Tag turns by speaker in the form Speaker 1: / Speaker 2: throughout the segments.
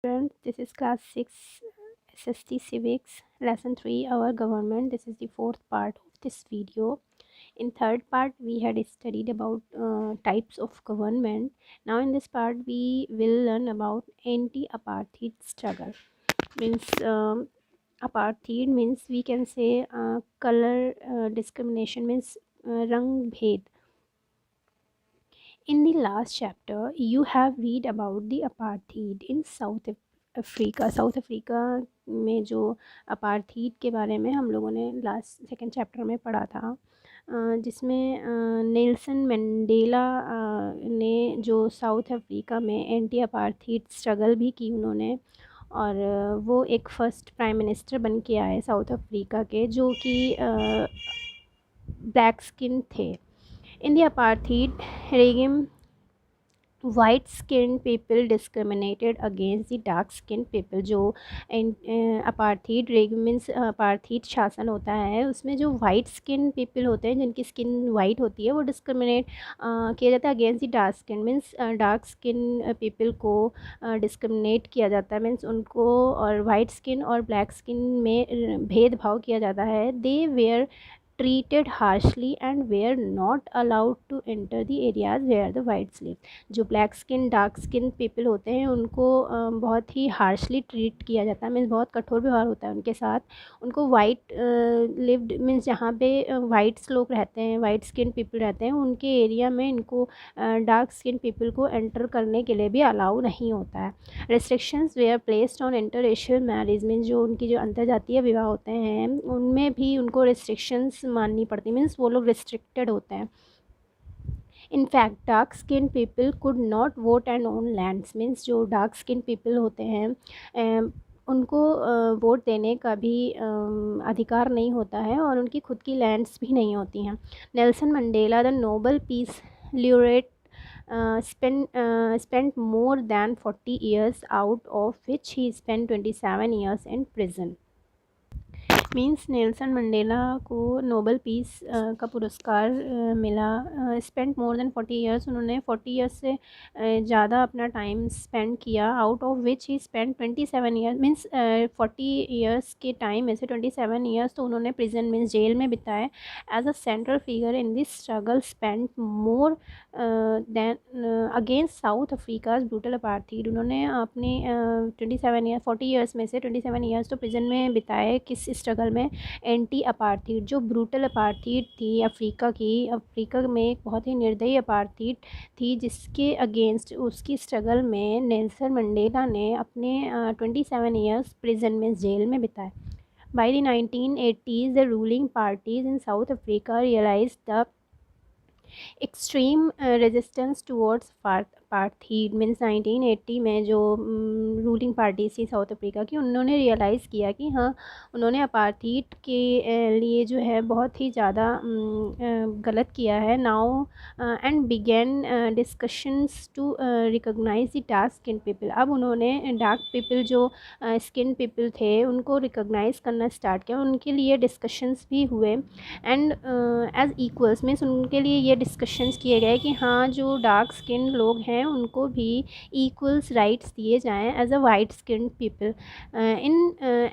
Speaker 1: Friends, this is class 6 SST Civics lesson 3 our government. This is the fourth part of this video. In third part we had studied about types of government. Now in this part we will learn about anti-apartheid struggle. Means apartheid means we can say color discrimination means rang bhed. In the last chapter, you have read about the apartheid in South Africa. South Africa में जो apartheid के बारे में हम लोगों ने last second chapter में पढ़ा था, जिसमें नेल्सन मंडेला ने जो साउथ अफ्रीका में एंटी अपार्थीड स्ट्रगल भी की उन्होंने, और वो एक फ़र्स्ट प्राइम मिनिस्टर बन के आए साउथ अफ्रीका के, जो कि ब्लैक स्किन थे. In the apartheid regime, white skin people discriminated against the dark skin people. जो अपार्थीड रेगिम मीन्स अपार्थीड शासन होता है, उसमें जो वाइट स्किन पीपल होते हैं, जिनकी स्किन वाइट होती है, वो डिस्क्रिमिनेट किया जाता है against the dark skin. Means dark skin people को डिस्क्रिमिनेट किया जाता है, मीन्स उनको, और वाइट स्किन और ब्लैक स्किन में भेदभाव किया जाता है. दे where treated harshly and were not allowed to enter the areas where the whites live. जो black skin dark skin people होते हैं उनको बहुत ही हार्शली ट्रीट किया जाता है, मीन्स बहुत कठोर व्यवहार होता है उनके साथ. उनको वाइट लिव्ड मीन्स जहाँ पे वाइट्स लोग रहते हैं, वाइट स्किन पीपल रहते हैं, उनके एरिया में इनको डार्क स्किन पीपल को एंटर करने के लिए भी अलाउ नहीं होता है. Restrictions were placed on interracial marriage means जो उनकी जो अंतर्जातीय विवाह होते हैं उनमें भी उनको रेस्ट्रिक्शंस माननी पड़ती, मीन्स वो लोग रिस्ट्रिक्टेड होते हैं. In fact dark skin people could not vote and own lands means जो डार्क स्किन पीपल होते हैं उनको वोट देने का भी अधिकार नहीं होता है, और उनकी खुद की लैंड्स भी नहीं होती हैं. Nelson Mandela the Nobel peace laureate spent more than 40 years, out of which he spent 27 years in prison. Means Nelson Mandela को नोबल पीस का पुरस्कार मिला. स्पेंड मोर देन 40 ईयर्स, उन्होंने 40 ईयर्स से ज़्यादा अपना टाइम स्पेंड किया. Out of which he spend 27 years means 40 years के टाइम में से 27 ईयर्स तो उन्होंने प्रिजन मीन्स जेल में बिताए. As a central figure in this struggle spend more than against South Africa's brutal apartheid. उन्होंने अपने 27 ईयर 40 ईयर्स में से 27 ईयर्स तो प्रिजन में बिताए. किस स्ट्रगल में? एंटी अपार्थीड, जो ब्रूटल अपार्थीड थी अफ्रीका की. अफ्रीका में एक बहुत ही निर्दयी अपार्थीड थी, जिसके अगेंस्ट उसकी स्ट्रगल में नेल्सन मंडेला ने अपने 27 ईयर्स प्रिजन में जेल में बिताए. By the 1980s, the ruling parties in South Africa realized the extreme resistance towards apartheid. Means 1980 में जो रूलिंग पार्टी थी साउथ अफ्रीका की, उन्होंने रियलाइज़ किया कि हाँ, उन्होंने अपार्थीड के लिए जो है बहुत ही ज़्यादा गलत किया है. Now and began discussions to recognise the dark skin people. अब उन्होंने डार्क पीपल जो स्किन पीपल थे उनको रिकॉग्नाइज़ करना स्टार्ट किया. उनके लिए डिस्कशंस भी हुए, एंड एज इक्वल्स मीन्स उनके लिए ये डिस्कशंस किए गए कि हाँ, जो डार्क स्किन लोग हैं उनको भी इक्वल्स राइट्स दिए जाएं as a white skin people. In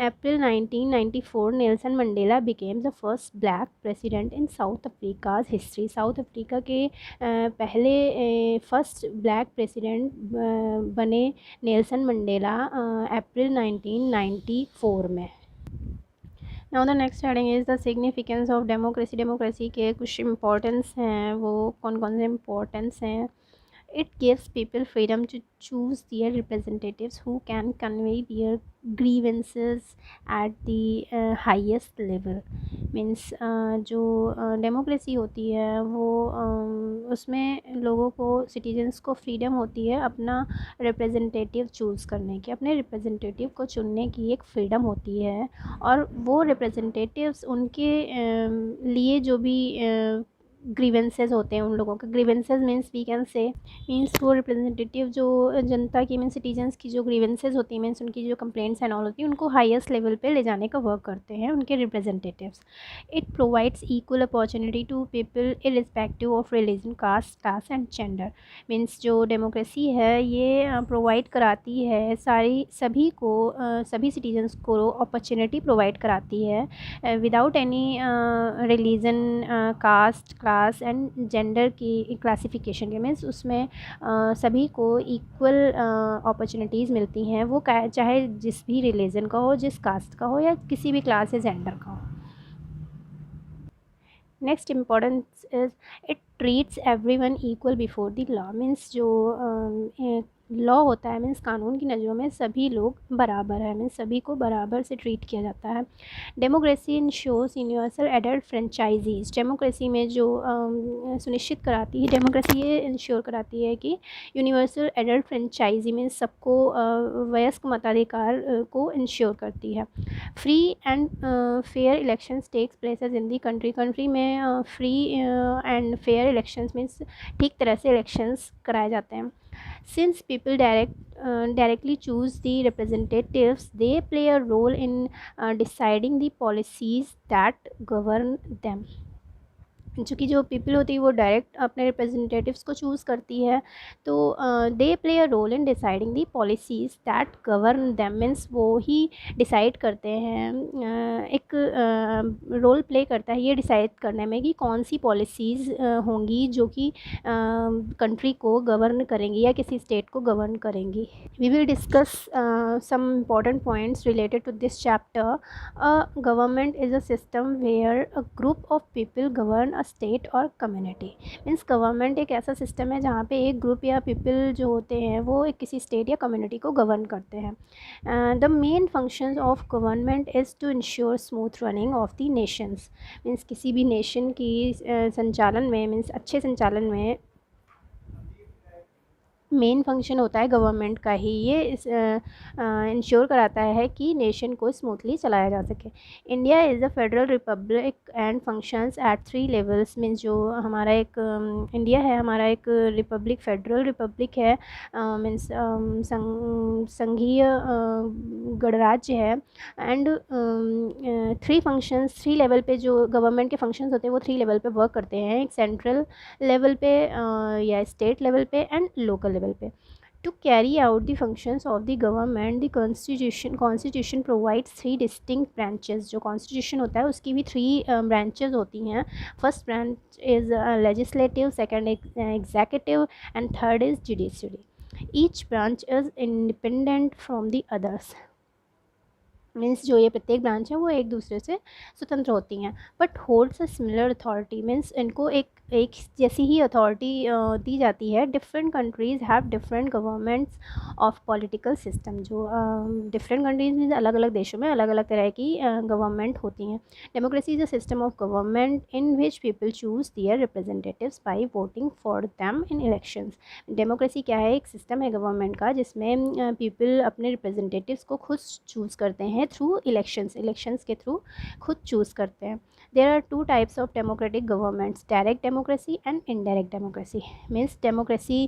Speaker 1: April 1994 Nelson Mandela became the first black president in South Africa's history. South Africa के पहले फर्स्ट ब्लैक प्रेसिडेंट बने नेल्सन मंडेला अप्रैल 1994 में. Now the next heading is the significance of democracy. Democracy के कुछ importance हैं, वो कौन कौन से इम्पोर्टेंस हैं? It gives people freedom to choose their representatives who can convey their grievances at the highest level. Means जो डेमोक्रेसी होती है वो उसमें लोगों को, सिटीजन्स को फ्रीडम होती है अपना रिप्रेजेंटेटिव चूज़ करने की. अपने रिप्रेजेंटेटिव को चुनने की एक फ्रीडम होती है, और वो रिप्रेजेंटेटिव्स उनके लिए जो भी ग्रीवेंसेस होते हैं उन लोगों के। Grievances means we can say means वो रिप्रेजेंटेटिव जो जनता की मीन्स सिटीजन्स की जो ग्रीवेंसेस होती हैं मीन्स उनकी जो कंप्लेंट्स एंड ऑल होती हैं उनको हाईएस्ट लेवल पे ले जाने का वर्क करते हैं उनके representatives. It provides equal opportunity to people irrespective of religion, caste, class and gender. Means जो डेमोक्रेसी है ये प्रोवाइड कराती है सभी को सभी सिटीजन्स को अपॉर्चुनिटी प्रोवाइड कराती है without any religion, caste, class and gender की क्लासिफिकेशन के। मीन्स उसमें सभी को इक्वल अपॉर्चुनिटीज़ मिलती हैं, वो चाहे जिस भी रिलीजन का हो, जिस कास्ट का हो या किसी भी क्लास या जेंडर का हो। Next importance is it treats everyone equal before the law. Means जो लॉ होता है मीन्स कानून की नज़रों में सभी लोग बराबर है, मीन्स सभी को बराबर से ट्रीट किया जाता है। Democracy ensures universal adult franchises. Democracy में जो सुनिश्चित कराती है, डेमोक्रेसी ये इंश्योर कराती है कि यूनिवर्सल एडल्ट फ्रेंचाइजी मीन्स सबको वयस्क मताधिकार को इंश्योर करती है। Free and fair elections takes places in the country में free and fair elections means ठीक तरह से इलेक्शंस कराए जाते हैं। Since people directly choose the representatives, they play a role in deciding the policies that govern them. चूँकि जो people होती है वो डायरेक्ट अपने रिप्रेजेंटेटिव्स को चूज़ करती है, तो they play a role in deciding the policies that govern them. Means वो ही डिसाइड करते हैं, एक रोल प्ले करता है ये डिसाइड करने में कि कौन सी पॉलिसीज़ होंगी जो कि कंट्री को गवर्न करेंगी या किसी स्टेट को गवर्न करेंगी। We will discuss some important points related to this chapter. Government is a system where a group of people govern a state और कम्युनिटी। मीन्स गवर्नमेंट एक ऐसा सिस्टम है जहाँ पे एक ग्रुप या पीपल जो होते हैं वो एक किसी स्टेट या कम्युनिटी को गवर्न करते हैं। The main functions of government is to ensure smooth running of the nations. Means किसी भी नेशन की संचालन में मीन्स अच्छे संचालन में मेन फंक्शन होता है गवर्नमेंट का ही, ये इंश्योर कराता है कि नेशन को स्मूथली चलाया जा सके। India is a federal Republic and functions eight 3 levels. Means जो हमारा एक इंडिया है हमारा एक रिपब्लिक, फेडरल रिपब्लिक है, मीन्स संघीय गणराज्य है। एंड 3 फंक्शंस, 3 लेवल पे जो गवर्नमेंट के फंक्शंस होते हैं वो 3 लेवल पे वर्क करते हैं, एक सेंट्रल लेवल पे या स्टेट लेवल पे एंड लोकल लेवल पे। To carry out the functions of the government the constitution provides 3 distinct branches. जो कॉन्स्टिट्यूशन होता है उसकी भी 3 ब्रांचेस होती हैं। First branch is legislative, second executive and third is judiciary. Each branch is independent from the others. Means जो ये प्रत्येक ब्रांच है वो एक दूसरे से स्वतंत्र होती हैं, but holds a similar authority. Means इनको एक जैसी ही अथॉरिटी दी जाती है। Different countries have different governments of political system. जो डिफरेंट कंट्रीज़ में अलग अलग देशों में अलग अलग तरह की गवर्नमेंट होती हैं। Democracy is a system of government in which people choose their representatives by voting for them in elections. Democracy क्या है, एक सिस्टम है गवर्नमेंट का जिसमें पीपल अपने रिप्रेजेंटेटिव्स को खुद चूज़ करते हैं थ्रू इलेक्शंस के थ्रू खुद चूज़ करते हैं। There are 2 types of democratic governments, direct democracy and indirect democracy. Means democracy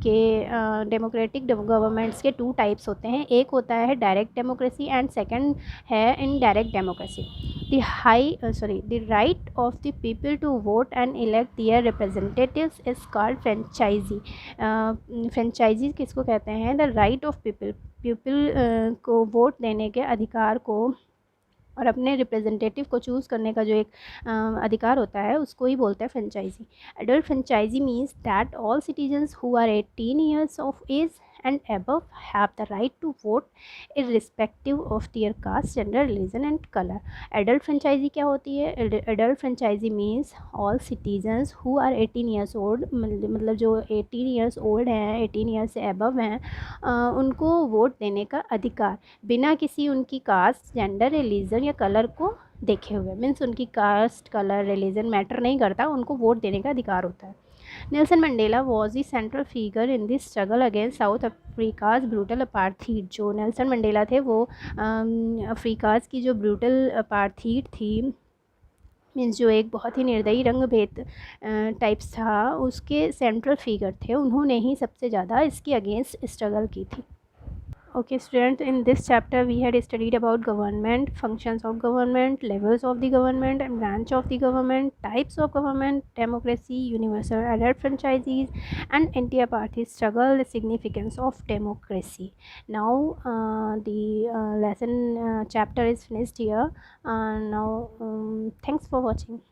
Speaker 1: के डेमोक्रेटिक गवर्नमेंट्स के 2 टाइप्स होते हैं, एक होता है डायरेक्ट डेमोक्रेसी एंड सेकंड है indirect democracy. The right of the people to vote and elect their representatives is called franchise. Franchise किसको कहते हैं? द राइट ऑफ पीपल को वोट देने के अधिकार को और अपने रिप्रेजेंटेटिव को चूज़ करने का जो एक अधिकार होता है उसको ही बोलते हैं franchise. Adult franchise means that all citizens who are 18 years of age and above have the right to vote irrespective of their caste, gender, religion and color. Adult franchisee क्या होती है? Adult franchisee means all citizens who are 18 years old, मतलब जो 18 years old हैं, 18 years से above हैं, उनको vote देने का अधिकार बिना किसी उनकी कास्ट, जेंडर, रिलीजन या कलर को देखे हुए। मीन्स उनकी कास्ट, कलर, रिलीजन मैटर नहीं करता, उनको वोट देने का अधिकार होता है। Nelson Mandela was the central figure in this struggle against South Africa's brutal apartheid. जो नेल्सन मंडेला थे वो अफ्रीकाज की जो ब्रूटल अपार्थीड थी मीन्स जो एक बहुत ही निर्दयी रंग भेद टाइप्स था, उसके सेंट्रल फिगर थे, उन्होंने ही सबसे ज़्यादा इसके अगेंस्ट स्ट्रगल की थी। Okay, students, in this chapter we had studied about government, functions of government, levels of the government and branch of the government, types of government, democracy, universal adult franchises, and anti-apartheid struggle, the significance of democracy. Now the lesson chapter is finished here. Now thanks for watching.